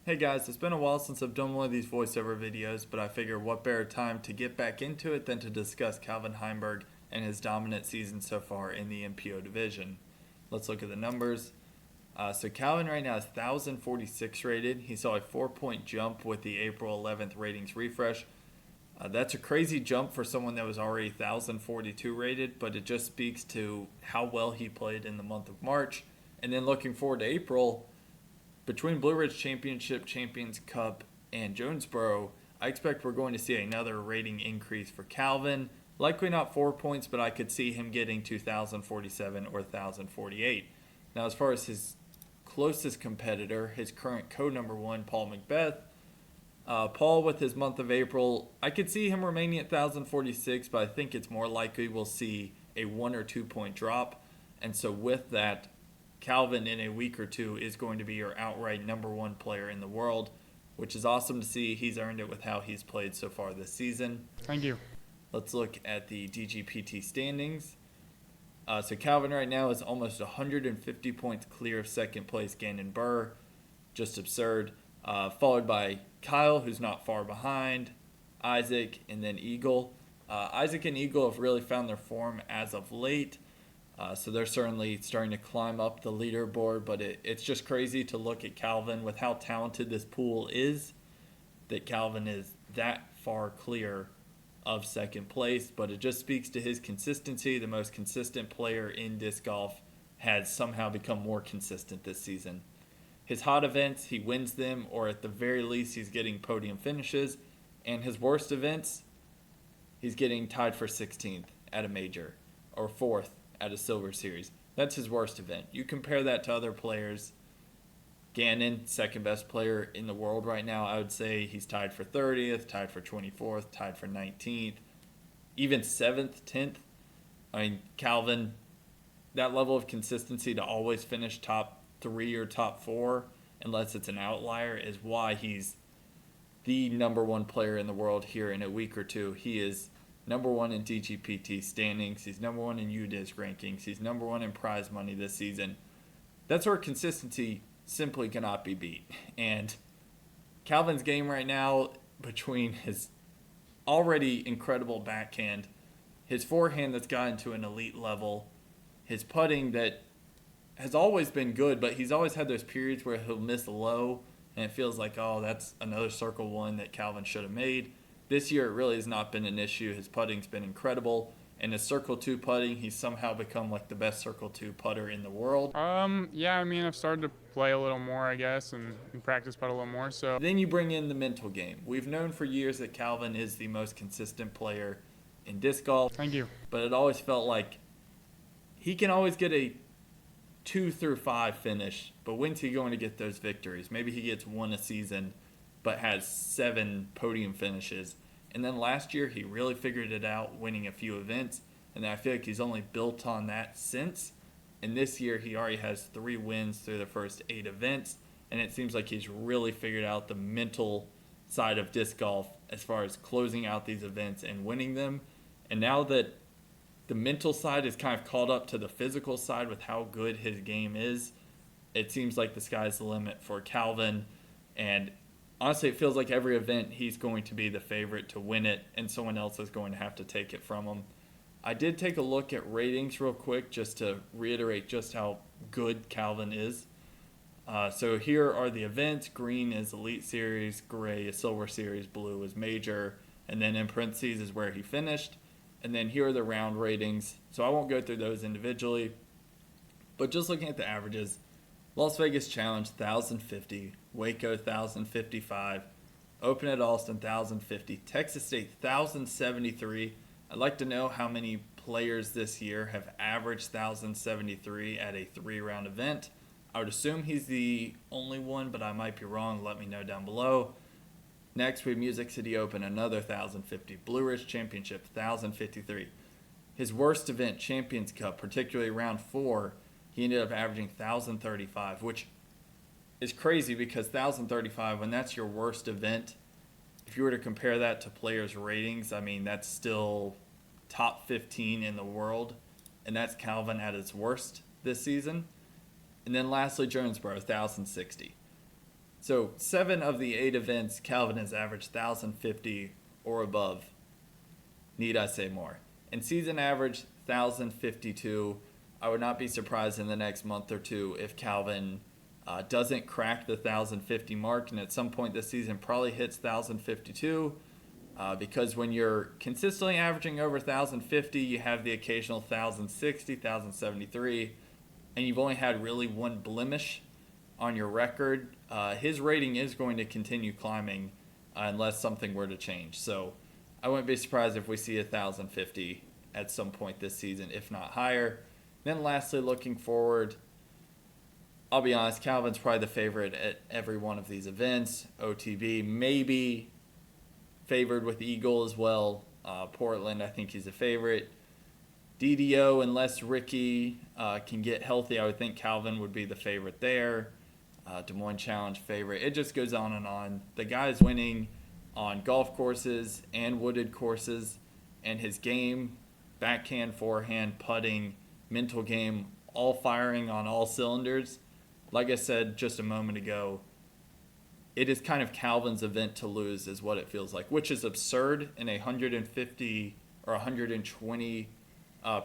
Hey guys, it's been a while since I've done one of these voiceover videos, but I figure what better time to get back into it than to discuss Calvin Heimburg and his dominant season so far in the MPO division. Let's look at the numbers. So Calvin right now is 1,046 rated. He saw a 4-point jump with the April 11th ratings refresh. That's a crazy jump for someone that was already 1,042 rated, but it just speaks to how well he played in the month of March. And then looking forward to April, between Blue Ridge Championship, Champions Cup, and Jonesboro, I expect we're going to see another rating increase for Calvin. Likely not 4 points, but I could see him getting to 1,047 or 1,048. Now, as far as his closest competitor, his current co-number one, paulmcbeth, Paul with his month of April, I could see him remaining at 1,046, but I think it's more likely we'll see a 1 or 2 point drop. And so with that, Calvin in a week or two is going to be your outright number one player in the world, which is awesome to see. He's earned it with how he's played so far this season. Thank you. Let's look at the DGPT standings. So Calvin right now is almost 150 points clear of second place Gannon Burr. Just absurd. Followed by Kyle, who's not far behind, Isaac, and then Eagle. Isaac and Eagle have really found their form as of late. So they're certainly starting to climb up the leaderboard, but it's just crazy to look at Calvin with how talented this pool is, that Calvin is that far clear of second place. But it just speaks to his consistency. The most consistent player in disc golf has somehow become more consistent this season. His hot events, he wins them, or at the very least, he's getting podium finishes. And his worst events, he's getting tied for 16th at a major, or 4th at a silver series. That's his worst event. You compare that to other players. Gannon, second best player in the world right now, I would say he's tied for 30th, tied for 24th, tied for 19th, even 7th, 10th. I mean, Calvin, that level of consistency to always finish top 3 or top 4, unless it's an outlier, is why he's the number one player in the world here in a week or two. He is number one in DGPT standings. He's number one in UDisc rankings. He's number one in prize money this season. That's where consistency simply cannot be beat. And Calvin's game right now, between his already incredible backhand, his forehand that's gotten to an elite level, his putting that has always been good, but he's always had those periods where he'll miss low, and it feels like, oh, that's another circle one that Calvin should have made. This year, it really has not been an issue. His putting's been incredible. And his Circle 2 putting, he's somehow become like the best Circle 2 putter in the world. Yeah, I mean, I've started to play a little more, I guess, and practice putt a little more. So Then you bring in the mental game. We've known for years that Calvin is the most consistent player in disc golf. Thank you. But it always felt like he can always get a 2 through 5 finish. But when's he going to get those victories? Maybe he gets one a season, but has 7 podium finishes. And then last year, he really figured it out, winning a few events. And I feel like he's only built on that since. And this year, he already has 3 wins through the first 8 events. And it seems like he's really figured out the mental side of disc golf as far as closing out these events and winning them. And now that the mental side is kind of caught up to the physical side with how good his game is, it seems like the sky's the limit for Calvin. And honestly, it feels like every event he's going to be the favorite to win it, and someone else is going to have to take it from him. I did take a look at ratings real quick just to reiterate just how good Calvin is. So here are the events. Green is Elite Series, gray is Silver Series, blue is Major, and then in parentheses is where he finished. And then here are the round ratings. So I won't go through those individually, but just looking at the averages, Las Vegas Challenge 1,050, Waco 1,055, Open at Austin 1,050, Texas State 1,073. I'd like to know how many players this year have averaged 1,073 at a 3-round event. I would assume he's the only one, but I might be wrong. Let me know down below. Next, we have Music City Open, another 1,050. Blue Ridge Championship 1,053. His worst event, Champions Cup, particularly round 4, he ended up averaging 1,035, which is crazy because 1,035, when that's your worst event, if you were to compare that to players' ratings, I mean, that's still top 15 in the world, and that's Calvin at his worst this season. And then lastly, Jonesboro, 1,060. So 7 of the 8 events, Calvin has averaged 1,050 or above. Need I say more? And season average 1,052. I would not be surprised in the next month or two if Calvin doesn't crack the 1,050 mark, and at some point this season probably hits 1,052. Because when you're consistently averaging over 1,050, you have the occasional 1,060, 1,073, and you've only had really one blemish on your record. His rating is going to continue climbing unless something were to change. So I wouldn't be surprised if we see 1,050 at some point this season, if not higher. Then lastly, looking forward, I'll be honest, Calvin's probably the favorite at every one of these events. OTB maybe favored with Eagle as well. Portland, I think he's a favorite. DDO, unless Ricky can get healthy, I would think Calvin would be the favorite there. Des Moines Challenge favorite. It just goes on and on. The guy's winning on golf courses and wooded courses, and his game, backhand, forehand, putting, mental game, all firing on all cylinders. Like I said just a moment ago, it is kind of Calvin's event to lose is what it feels like, which is absurd in a 150 or 120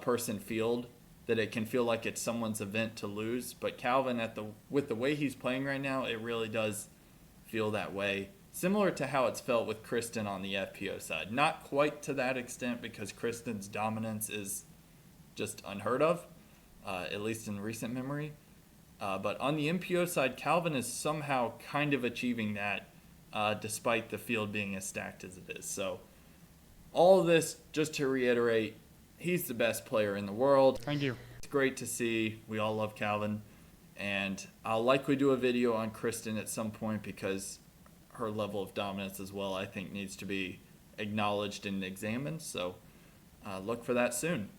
person field, that it can feel like it's someone's event to lose. But Calvin, with the way he's playing right now, it really does feel that way. Similar to how it's felt with Kristen on the FPO side. Not quite to that extent, because Kristen's dominance is just unheard of, at least in recent memory. But on the MPO side, Calvin is somehow kind of achieving that, despite the field being as stacked as it is. So all of this, just to reiterate, he's the best player in the world. Thank you. It's great to see. We all love Calvin. And I'll likely do a video on Kristen at some point, because her level of dominance as well, I think, needs to be acknowledged and examined. So look for that soon.